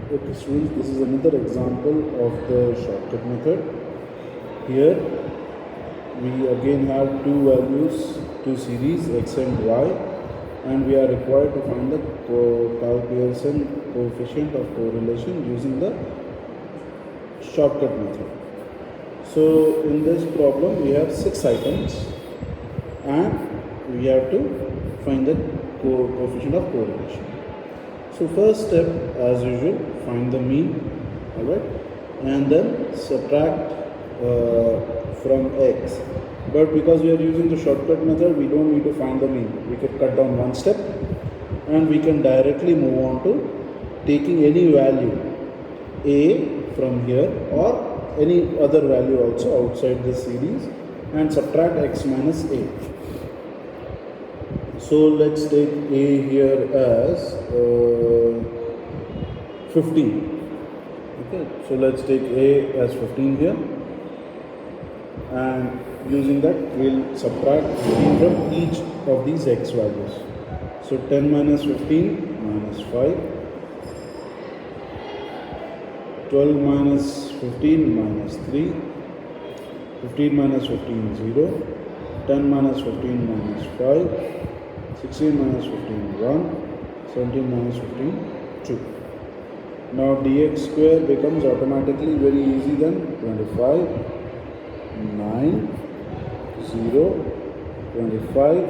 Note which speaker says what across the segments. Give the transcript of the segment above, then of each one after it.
Speaker 1: Okay, students, this is another example of the shortcut method. Here we again have two values, two series x and y, and we are required to find the Pearson coefficient of correlation using the shortcut method. So in this problem we have 6 items and we have to find the coefficient of correlation. So first step, as usual, find the mean, alright, and then subtract from x. But because we are using the shortcut method, we don't need to find the mean. We can cut down one step and we can directly move on to taking any value a from here or any other value also outside this series and subtract x minus a. So let's take a here as 15. Okay, so let's take a as 15 here, and using that we'll subtract 15 from each of these x values. So 10 minus 15 minus 5, 12 minus 15 minus 3, 15 minus 15 0, 10 minus 15 minus 5, 16 minus 15 1, 17 minus 15 2. Now dx square becomes automatically very easy then. 25 9 0 25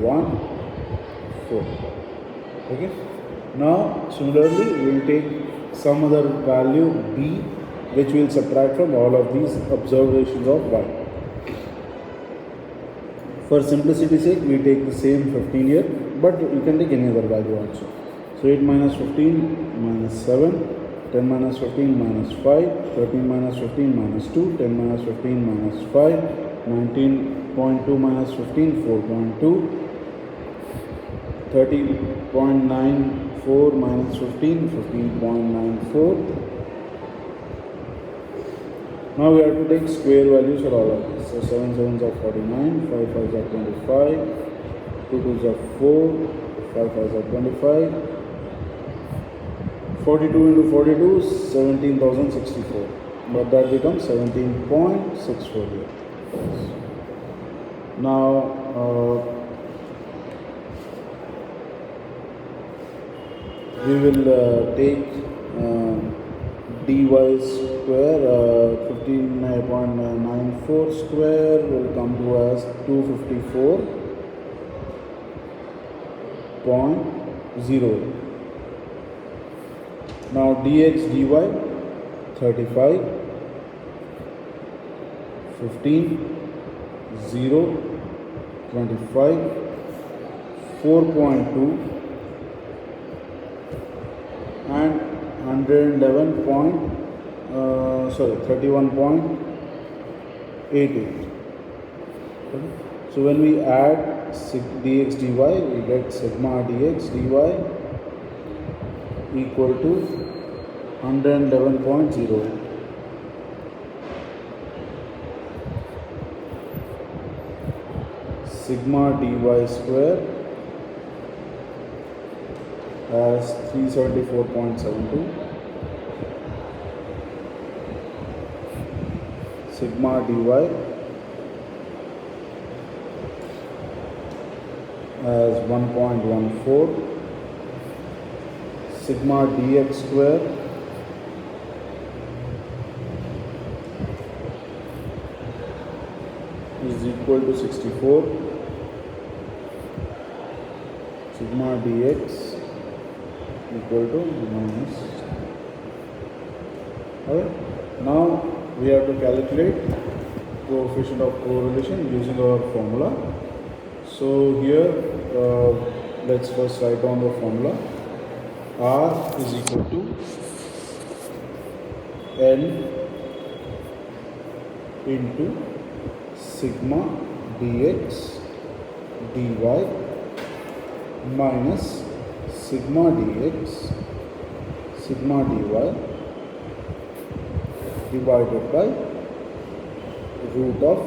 Speaker 1: 1 4. Okay, now similarly we will take some other value b, which we will subtract from all of these observations of y. For simplicity's sake, we take the same 15 here, but you can take any other value also. So 8 minus 15 minus 7, 10 minus 15 minus 5, 13 minus 15 minus 2, 10 minus 15 minus 5, 19.2 minus 15, 4.2, 30.94 minus 15, 15.94. Now we have to take square values for all of this. So 7 sevens are 49, 5 fives are 25, 2 twos are 4, 5 fives are 25, 42 into 42 is 17,064, but that becomes 17.64 here. Now we will take dy square, 15.94 square will come to as 254.0. Now dx dy 35 15 0 25 4.2 and 31.88. So when we add dx dy, we get sigma dx dy equal to 111.08. Sigma dy square as 374.72. Sigma dy as 1.14. Sigma dx square is equal to 64. Sigma dx equal to minus. Alright, now we have to calculate coefficient of correlation using our formula. So here let's first write down the formula. R is equal to N into sigma dx dy minus sigma dx sigma dy divided by root of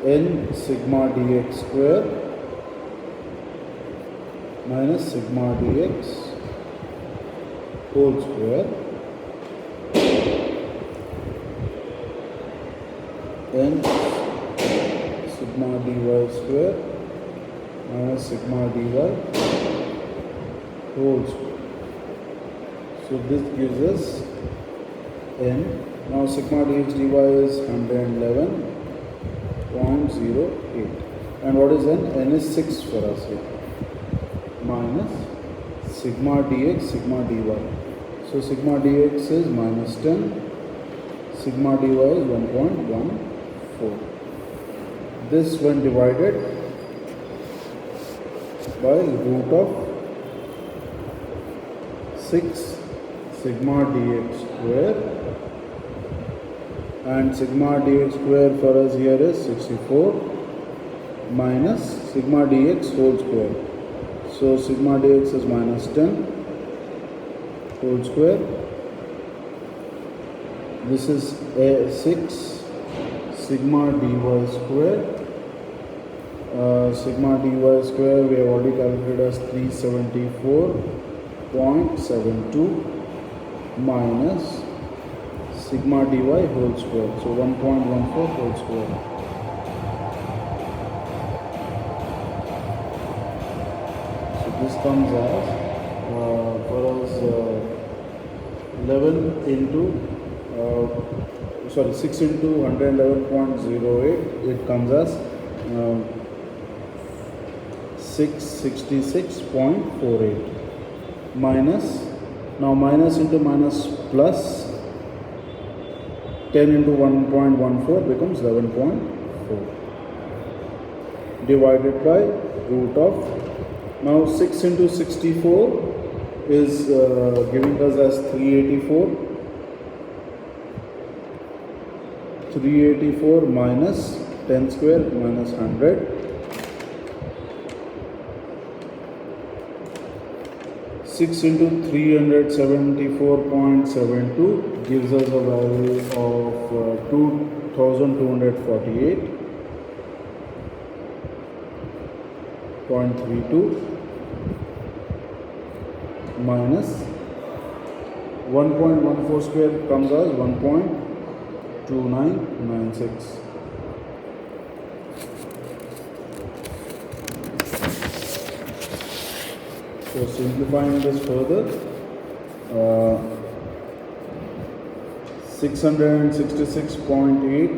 Speaker 1: n sigma dx square minus sigma dx whole square n sigma dy square minus sigma dy whole square. So this gives us n. Now sigma dx dy is 111.08. And what is n? N is 6 for us here. Minus sigma dx, sigma dy. So sigma dx is minus 10. Sigma dy is 1.14. This when divided by root of 6 sigma dx square, and sigma dx square for us here is 64 minus sigma dx whole square. So sigma dx is minus 10 whole square. This is a 6 sigma dy square. Sigma dy square we have already calculated as 374.72 minus sigma dy whole square. So 1.14 whole square. So this comes as for us 11 into 6 into 111.08, it comes as 666.48 minus, now minus into minus plus 10 into 1.14 becomes 11.4 divided by root of, now 6 into 64 is giving us as 384. 384 minus 10 square minus 100. 6 into 374.72 gives us a value of 2248.32 minus 1.14 square comes as 1.2996. So simplifying this further, 666.8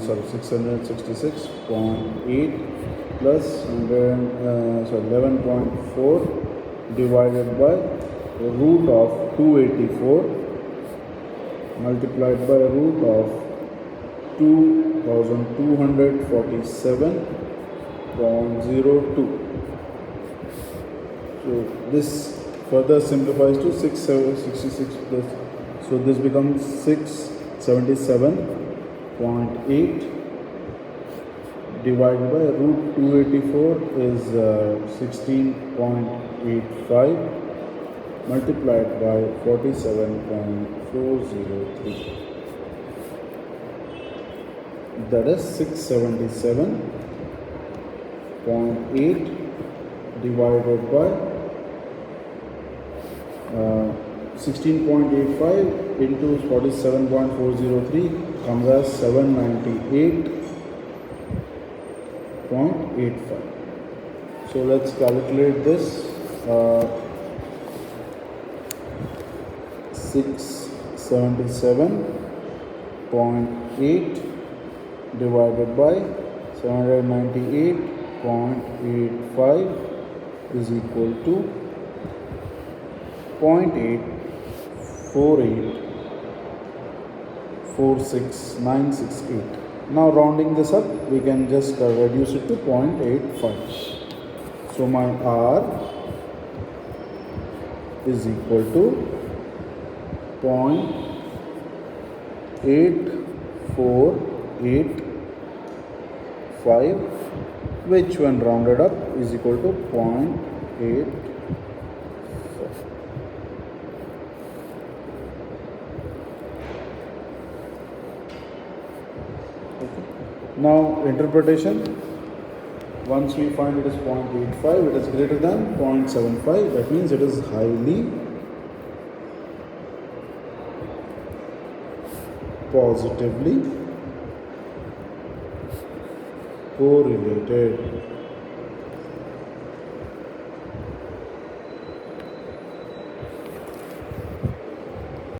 Speaker 1: 666.8 plus 11.4 divided by the root of 284 multiplied by root of 2247.02. So this further simplifies to 666 plus, so this becomes 677.8 divided by root 284 is 16.85 multiplied by 47.403. That is 677.8 divided by 16.85 into 47.403 comes as 798.85. So let's calculate this. 677.8 divided by 798.85 is equal to 0.84846968. Now rounding this up, we can just reduce it to 0.85. So my R is equal to 0.8485, which when rounded up is equal to 0.84. Now interpretation. Once we find it is 0.85, it is greater than 0.75. That means it is highly positively correlated.